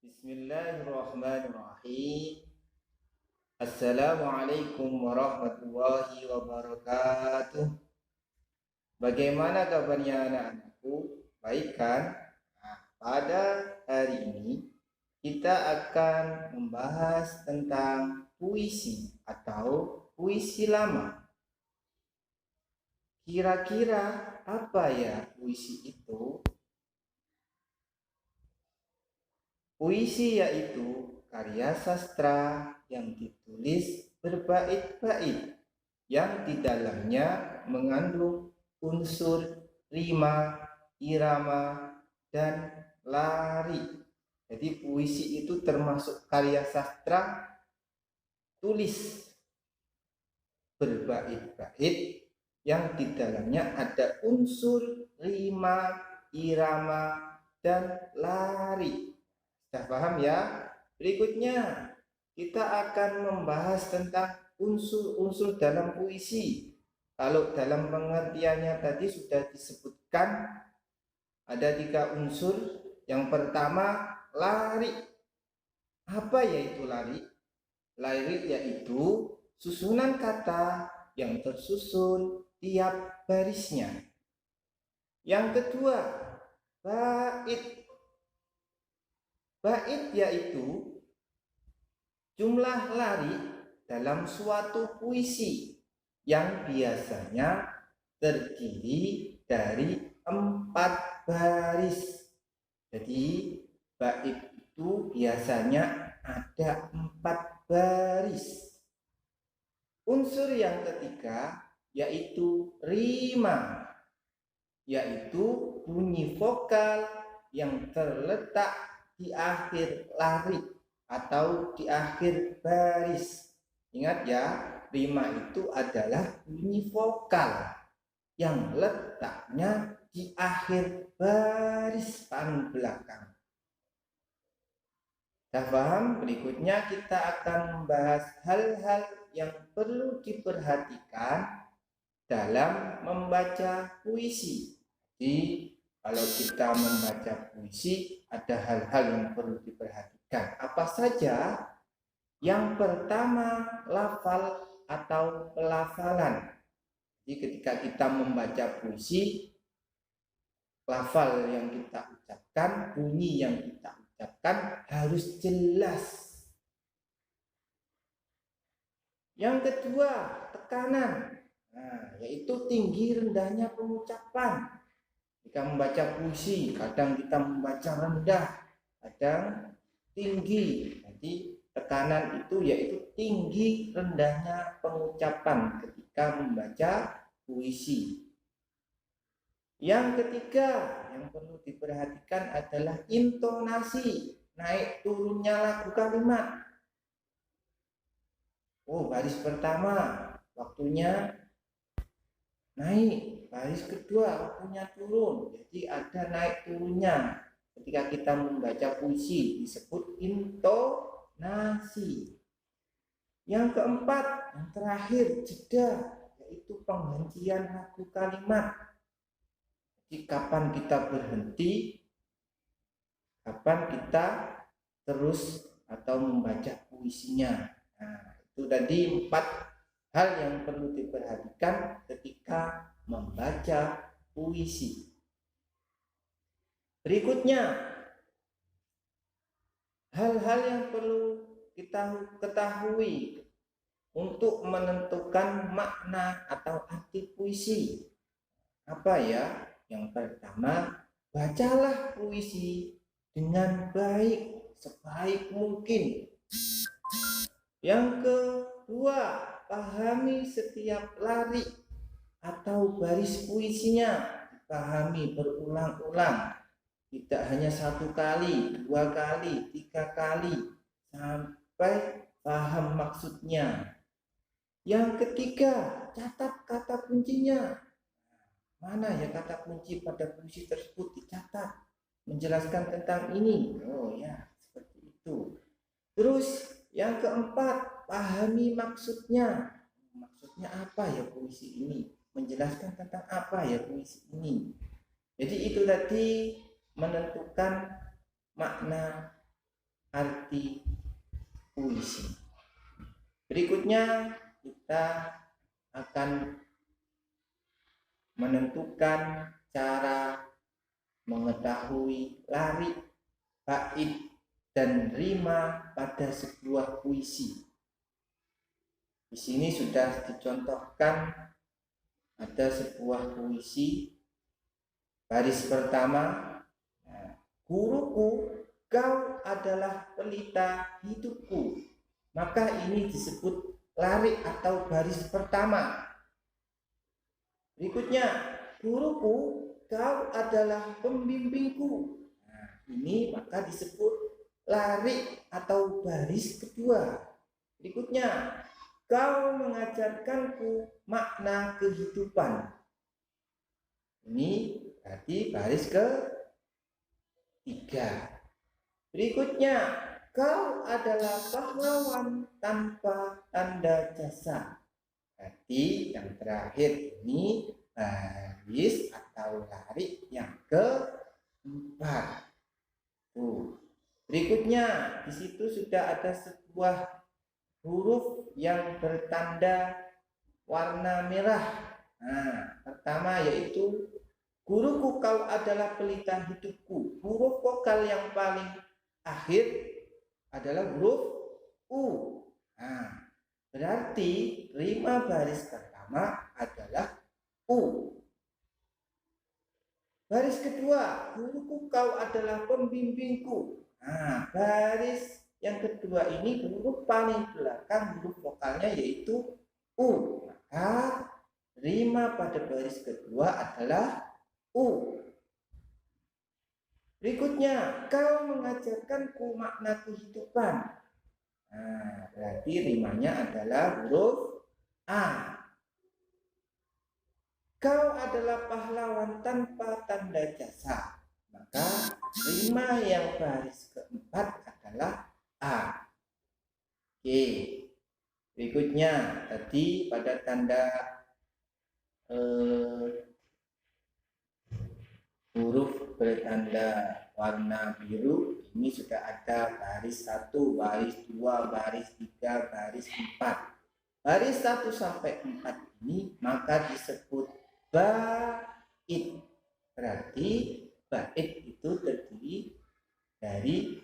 Bismillahirrahmanirrahim. Assalamualaikum warahmatullahi wabarakatuh. Bagaimana kabarnya anak-anakku? Baik kan? Nah, pada hari ini kita akan membahas tentang puisi atau puisi lama. Kira-kira apa ya puisi itu? Puisi yaitu karya sastra yang ditulis berbait-bait yang di dalamnya mengandung unsur rima, irama, dan lari. Jadi puisi itu termasuk karya sastra tulis berbait-bait yang di dalamnya ada unsur rima, irama, dan lari. Sudah paham ya? Berikutnya kita akan membahas tentang unsur-unsur dalam puisi. Kalau dalam pengertiannya tadi sudah disebutkan ada 3 unsur. Yang pertama lari. Apa yaitu lari? Lari yaitu susunan kata yang tersusun tiap barisnya. Yang kedua bait. Bait yaitu jumlah lari dalam suatu puisi yang biasanya terdiri dari 4 baris. Jadi bait itu biasanya ada 4 baris. Unsur yang ketiga yaitu rima, yaitu bunyi vokal yang terletak di akhir lari atau di akhir baris. Ingat ya, rima itu adalah bunyi vokal yang letaknya di akhir baris paling belakang. Sudah paham? Berikutnya kita akan membahas hal-hal yang perlu diperhatikan dalam membaca puisi. Jadi kalau kita membaca puisi, ada hal-hal yang perlu diperhatikan. Apa saja? Yang pertama, lafal atau pelafalan. Jadi ketika kita membaca puisi, lafal yang kita ucapkan, bunyi yang kita ucapkan harus jelas. Yang kedua, tekanan. Yaitu tinggi rendahnya pengucapan. Jika membaca puisi, kadang kita membaca rendah, kadang tinggi. Jadi tekanan itu yaitu tinggi rendahnya pengucapan ketika membaca puisi. Yang ketiga yang perlu diperhatikan adalah intonasi, naik turunnya lagu kalimat. Baris pertama waktunya naik, baris kedua waktunya turun. Jadi ada naik turunnya. Ketika kita membaca puisi disebut intonasi. Yang keempat, yang terakhir, jeda, yaitu penghentian lagu kalimat. Jadi kapan kita berhenti, kapan kita terus atau membaca puisinya. Itu tadi 4 hal yang perlu diperhatikan ketika membaca puisi. Berikutnya, hal-hal yang perlu kita ketahui untuk menentukan makna atau arti puisi. Apa ya? Yang pertama, bacalah puisi dengan baik, sebaik mungkin. Yang kedua, pahami setiap lari atau baris puisinya, pahami berulang-ulang, tidak hanya 1 kali, 2 kali, 3 kali, sampai paham maksudnya. Yang ketiga, catat kata kuncinya. Mana ya kata kunci pada puisi tersebut, dicatat, menjelaskan tentang ini. Seperti itu. Terus yang keempat, pahami maksudnya. Maksudnya apa ya puisi ini? Menjelaskan tentang apa ya puisi ini? Jadi itu tadi menentukan makna arti puisi. Berikutnya kita akan menentukan cara mengetahui lari, bait, dan rima pada sebuah puisi. Di sini sudah dicontohkan ada sebuah puisi. Baris pertama, guruku, kau adalah pelita hidupku. Maka ini disebut lari atau baris pertama. Berikutnya, guruku, kau adalah pembimbingku. Nah, ini maka disebut lari atau baris kedua. Berikutnya, kau mengajarkanku makna kehidupan. Ini berarti baris ketiga. Berikutnya, kau adalah pahlawan tanpa tanda jasa. Berarti yang terakhir ini baris atau lari yang keempat. Tuh. Berikutnya, di situ sudah ada sebuah huruf yang bertanda warna merah. Nah, pertama yaitu guruku, kau adalah pelita hidupku. Huruf vokal yang paling akhir adalah huruf U. Nah, berarti rima baris pertama adalah U. Baris kedua, guruku, kau adalah pembimbingku. Nah, baris yang kedua ini huruf paling belakang huruf vokalnya yaitu U. Maka rima pada baris kedua adalah U. Berikutnya, kau mengajarkanku makna kehidupan. Nah, berarti rimanya adalah huruf A. Kau adalah pahlawan tanpa tanda jasa. Maka rima yang baris keempat adalah A. Oke. Berikutnya, tadi pada tanda huruf bertanda warna biru ini sudah ada baris 1, baris 2, baris 3, baris 4. Baris 1 sampai 4 ini maka disebut bait. Berarti bait itu terdiri dari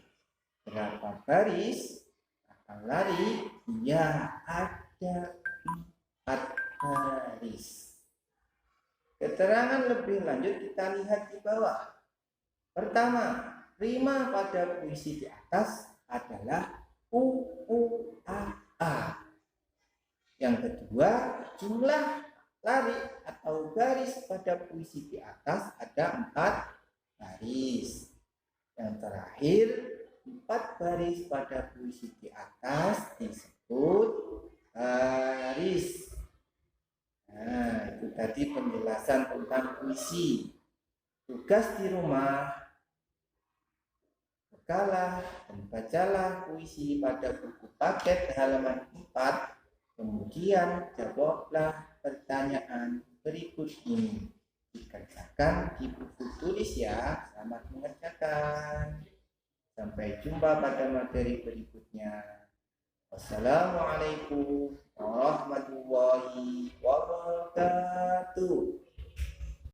berapa baris atau lari? Ya, ada 4 baris. Keterangan lebih lanjut kita lihat di bawah. Pertama, rima pada puisi di atas adalah U, U, A. Yang kedua, jumlah lari atau baris pada puisi di atas ada 4 baris. Yang terakhir, 4 baris pada puisi di atas disebut baris. Nah, itu tadi penjelasan tentang puisi. Tugas di rumah, bekalah dan bacalah puisi pada buku paket halaman 4. Kemudian jawablah pertanyaan berikut ini. Dikerjakan di buku tulis ya. Selamat mengerjakan. Sampai jumpa pada materi berikutnya. Wassalamualaikum warahmatullahi wabarakatuh.